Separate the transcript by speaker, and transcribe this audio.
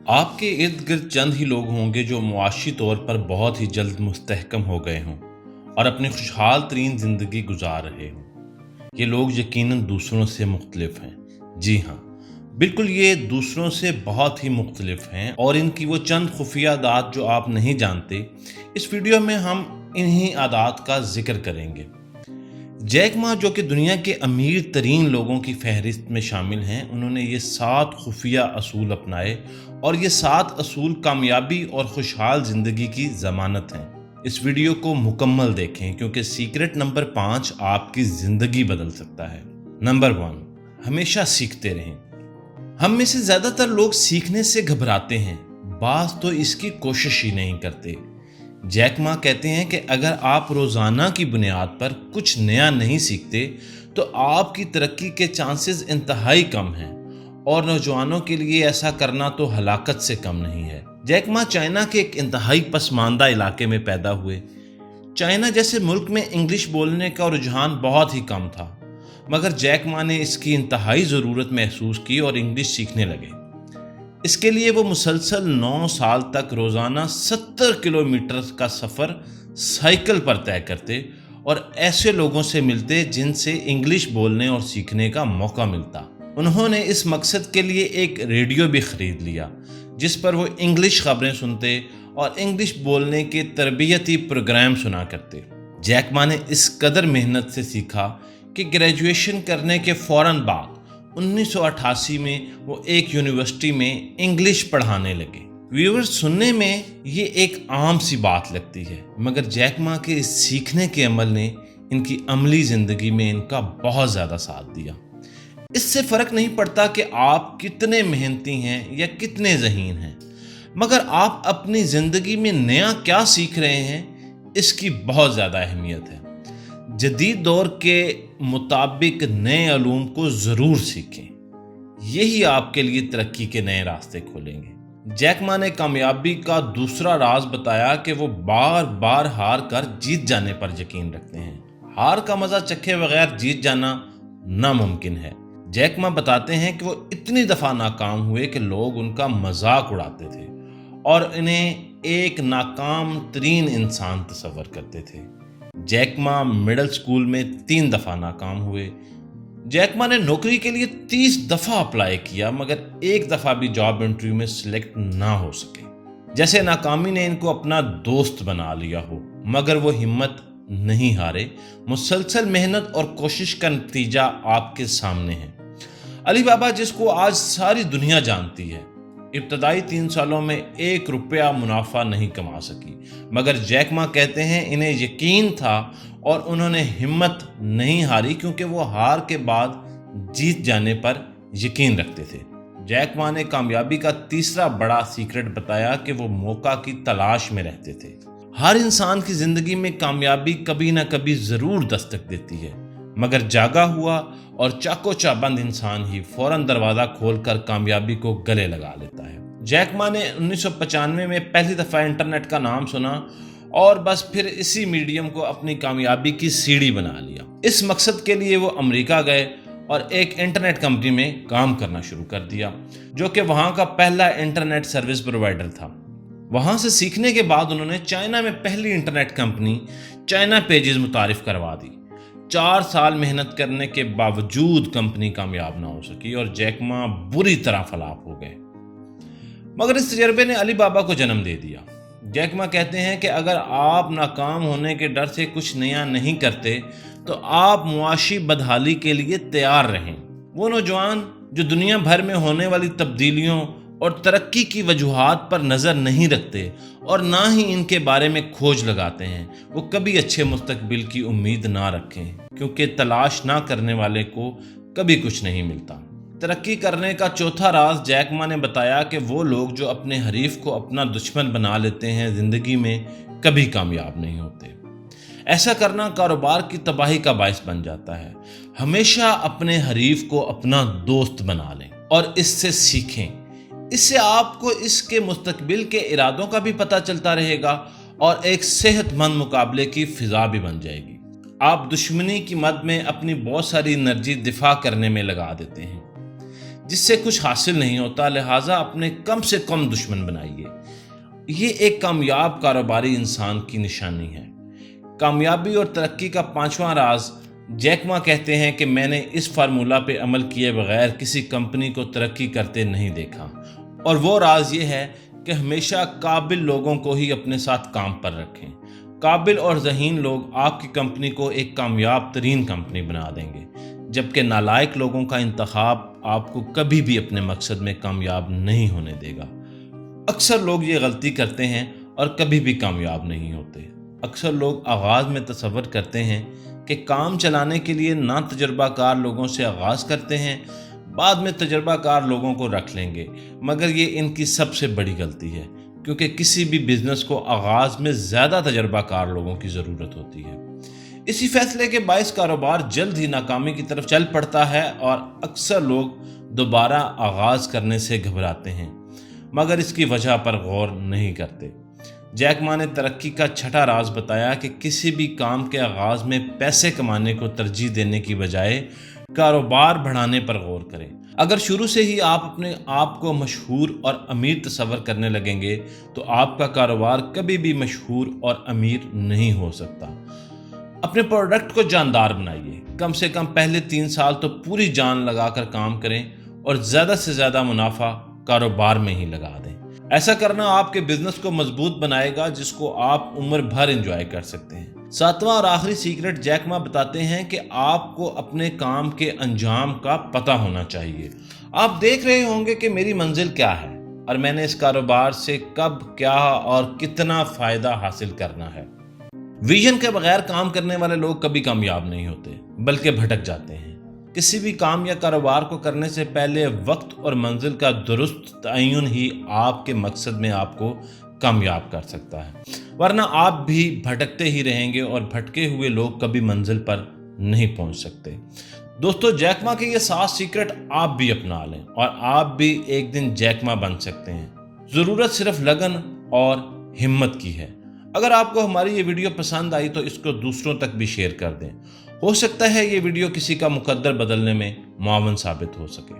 Speaker 1: آپ کے ارد گرد چند ہی لوگ ہوں گے جو معاشی طور پر بہت ہی جلد مستحکم ہو گئے ہوں اور اپنی خوشحال ترین زندگی گزار رہے ہوں۔ یہ لوگ یقیناً دوسروں سے مختلف ہیں۔ جی ہاں، بالکل یہ دوسروں سے بہت ہی مختلف ہیں، اور ان کی وہ چند خفیہ عادات جو آپ نہیں جانتے، اس ویڈیو میں ہم انہی عادات کا ذکر کریں گے۔ جیک ما، جو کہ دنیا کے امیر ترین لوگوں کی فہرست میں شامل ہیں، انہوں نے یہ 7 خفیہ اصول اپنائے، اور یہ 7 اصول کامیابی اور خوشحال زندگی کی ضمانت ہیں۔ اس ویڈیو کو مکمل دیکھیں کیونکہ سیکرٹ نمبر 5 آپ کی زندگی بدل سکتا ہے۔ نمبر 1، ہمیشہ سیکھتے رہیں۔ ہم میں سے زیادہ تر لوگ سیکھنے سے گھبراتے ہیں، بعض تو اس کی کوشش ہی نہیں کرتے۔ جیک ما کہتے ہیں کہ اگر آپ روزانہ کی بنیاد پر کچھ نیا نہیں سیکھتے تو آپ کی ترقی کے چانسز انتہائی کم ہیں، اور نوجوانوں کے لیے ایسا کرنا تو ہلاکت سے کم نہیں ہے۔ جیک ما چائنا کے ایک انتہائی پسماندہ علاقے میں پیدا ہوئے۔ چائنا جیسے ملک میں انگلش بولنے کا رجحان بہت ہی کم تھا، مگر جیک ما نے اس کی انتہائی ضرورت محسوس کی اور انگلش سیکھنے لگے۔ اس کے لیے وہ مسلسل 9 سال تک روزانہ 70 کلومیٹر کا سفر سائیکل پر طے کرتے اور ایسے لوگوں سے ملتے جن سے انگلش بولنے اور سیکھنے کا موقع ملتا۔ انہوں نے اس مقصد کے لیے ایک ریڈیو بھی خرید لیا جس پر وہ انگلش خبریں سنتے اور انگلش بولنے کے تربیتی پروگرام سنا کرتے۔ جیک ما نے اس قدر محنت سے سیکھا کہ گریجویشن کرنے کے فوراً بعد 1988 میں وہ ایک یونیورسٹی میں انگلش پڑھانے لگے۔ ویورز، سننے میں یہ ایک عام سی بات لگتی ہے، مگر جیک ما کے اس سیکھنے کے عمل نے ان کی عملی زندگی میں ان کا بہت زیادہ ساتھ دیا۔ اس سے فرق نہیں پڑتا کہ آپ کتنے محنتی ہیں یا کتنے ذہین ہیں، مگر آپ اپنی زندگی میں نیا کیا سیکھ رہے ہیں، اس کی بہت زیادہ اہمیت ہے۔ جدید دور کے مطابق نئے علوم کو ضرور سیکھیں، یہی آپ کے لیے ترقی کے نئے راستے کھولیں گے۔ جیک ما نے کامیابی کا دوسرا راز بتایا کہ وہ بار بار ہار کر جیت جانے پر یقین رکھتے ہیں۔ ہار کا مزہ چکھے بغیر جیت جانا ناممکن ہے۔ جیک ما بتاتے ہیں کہ وہ اتنی دفعہ ناکام ہوئے کہ لوگ ان کا مذاق اڑاتے تھے اور انہیں ایک ناکام ترین انسان تصور کرتے تھے۔ جیک ما مڈل سکول میں 3 دفعہ ناکام ہوئے۔ جیک ما نے نوکری کے لیے 30 دفعہ اپلائی کیا، مگر ایک دفعہ بھی جاب انٹرویو میں سلیکٹ نہ ہو سکے۔ جیسے ناکامی نے ان کو اپنا دوست بنا لیا ہو، مگر وہ ہمت نہیں ہارے۔ مسلسل محنت اور کوشش کا نتیجہ آپ کے سامنے ہے۔ علی بابا، جس کو آج ساری دنیا جانتی ہے، ابتدائی 3 سالوں میں 1 روپیہ منافع نہیں کما سکی، مگر جیک ما کہتے ہیں انہیں یقین تھا اور انہوں نے ہمت نہیں ہاری کیونکہ وہ ہار کے بعد جیت جانے پر یقین رکھتے تھے۔ جیک ما نے کامیابی کا تیسرا بڑا سیکرٹ بتایا کہ وہ موقع کی تلاش میں رہتے تھے۔ ہر انسان کی زندگی میں کامیابی کبھی نہ کبھی ضرور دستک دیتی ہے، مگر جاگا ہوا اور چاقو چابند انسان ہی فوراً دروازہ کھول کر کامیابی کو گلے لگا لیتا ہے۔ جیک ما نے 1995 میں پہلی دفعہ انٹرنیٹ کا نام سنا اور بس پھر اسی میڈیم کو اپنی کامیابی کی سیڑھی بنا لیا۔ اس مقصد کے لیے وہ امریکہ گئے اور ایک انٹرنیٹ کمپنی میں کام کرنا شروع کر دیا، جو کہ وہاں کا پہلا انٹرنیٹ سروس پرووائڈر تھا۔ وہاں سے سیکھنے کے بعد انہوں نے چائنا میں پہلی انٹرنیٹ کمپنی چائنا پیجز متعارف کروا دی۔ 4 سال محنت کرنے کے باوجود کمپنی کامیاب نہ ہو سکی اور جیک ما بری طرح فلاپ ہو گئے، مگر اس تجربے نے علی بابا کو جنم دے دیا۔ جیک ما کہتے ہیں کہ اگر آپ ناکام ہونے کے ڈر سے کچھ نیا نہیں کرتے تو آپ معاشی بدحالی کے لیے تیار رہیں۔ وہ نوجوان جو دنیا بھر میں ہونے والی تبدیلیوں اور ترقی کی وجوہات پر نظر نہیں رکھتے اور نہ ہی ان کے بارے میں کھوج لگاتے ہیں، وہ کبھی اچھے مستقبل کی امید نہ رکھیں، کیونکہ تلاش نہ کرنے والے کو کبھی کچھ نہیں ملتا۔ ترقی کرنے کا چوتھا راز جیک ما نے بتایا کہ وہ لوگ جو اپنے حریف کو اپنا دشمن بنا لیتے ہیں زندگی میں کبھی کامیاب نہیں ہوتے۔ ایسا کرنا کاروبار کی تباہی کا باعث بن جاتا ہے۔ ہمیشہ اپنے حریف کو اپنا دوست بنا لیں اور اس سے سیکھیں۔ اس سے آپ کو اس کے مستقبل کے ارادوں کا بھی پتہ چلتا رہے گا اور ایک صحت مند مقابلے کی فضا بھی بن جائے گی۔ آپ دشمنی کی مد میں اپنی بہت ساری انرجی دفاع کرنے میں لگا دیتے ہیں۔ جس سے کچھ حاصل نہیں ہوتا، لہٰذا اپنے کم سے کم دشمن بنائیے۔ یہ ایک کامیاب کاروباری انسان کی نشانی ہے۔ کامیابی اور ترقی کا پانچواں راز، جیک ما کہتے ہیں کہ میں نے اس فارمولہ پہ عمل کیے بغیر کسی کمپنی کو ترقی کرتے نہیں دیکھا، اور وہ راز یہ ہے کہ ہمیشہ قابل لوگوں کو ہی اپنے ساتھ کام پر رکھیں۔ قابل اور ذہین لوگ آپ کی کمپنی کو ایک کامیاب ترین کمپنی بنا دیں گے، جبکہ نالائق لوگوں کا انتخاب آپ کو کبھی بھی اپنے مقصد میں کامیاب نہیں ہونے دے گا۔ اکثر لوگ یہ غلطی کرتے ہیں اور کبھی بھی کامیاب نہیں ہوتے۔ اکثر لوگ آغاز میں تصور کرتے ہیں کہ کام چلانے کے لیے نا تجربہ کار لوگوں سے آغاز کرتے ہیں، بعد میں تجربہ کار لوگوں کو رکھ لیں گے، مگر یہ ان کی سب سے بڑی غلطی ہے، کیونکہ کسی بھی بزنس کو آغاز میں زیادہ تجربہ کار لوگوں کی ضرورت ہوتی ہے۔ اسی فیصلے کے باعث کاروبار جلد ہی ناکامی کی طرف چل پڑتا ہے، اور اکثر لوگ دوبارہ آغاز کرنے سے گھبراتے ہیں، مگر اس کی وجہ پر غور نہیں کرتے۔ جیک ما نے ترقی کا چھٹا راز بتایا کہ کسی بھی کام کے آغاز میں پیسے کمانے کو ترجیح دینے کی بجائے کاروبار بڑھانے پر غور کریں۔ اگر شروع سے ہی آپ اپنے آپ کو مشہور اور امیر تصور کرنے لگیں گے تو آپ کا کاروبار کبھی بھی مشہور اور امیر نہیں ہو سکتا۔ اپنے پروڈکٹ کو جاندار بنائیے۔ کم سے کم پہلے 3 سال تو پوری جان لگا کر کام کریں اور زیادہ سے زیادہ منافع کاروبار میں ہی لگا دیں۔ ایسا کرنا آپ کے بزنس کو مضبوط بنائے گا، جس کو آپ عمر بھر انجوائے کر سکتے ہیں۔ 7واں اور آخری سیکرٹ، جیک ما بتاتے ہیں کہ آپ کو اپنے کام کے انجام کا پتہ ہونا چاہیے۔ آپ دیکھ رہے ہوں گے کہ میری منزل کیا ہے اور میں نے اس کاروبار سے کب، کیا اور کتنا فائدہ حاصل کرنا ہے۔ ویژن کے بغیر کام کرنے والے لوگ کبھی کامیاب نہیں ہوتے، بلکہ بھٹک جاتے ہیں۔ کسی بھی کام یا کاروبار کو کرنے سے پہلے وقت اور منزل کا درست تعین ہی آپ کے مقصد میں آپ کو کامیاب کر سکتا ہے، ورنہ آپ بھی بھٹکتے ہی رہیں گے اور بھٹکے ہوئے لوگ کبھی منزل پر نہیں پہنچ سکتے۔ دوستو، جیک ما کے یہ 7 سیکرٹ آپ بھی اپنا لیں اور آپ بھی ایک دن جیک ما بن سکتے ہیں۔ ضرورت صرف لگن اور ہمت کی ہے۔ اگر آپ کو ہماری یہ ویڈیو پسند آئی تو اس کو دوسروں تک بھی شیئر کر دیں۔ ہو سکتا ہے یہ ویڈیو کسی کا مقدر بدلنے میں معاون ثابت ہو سکے۔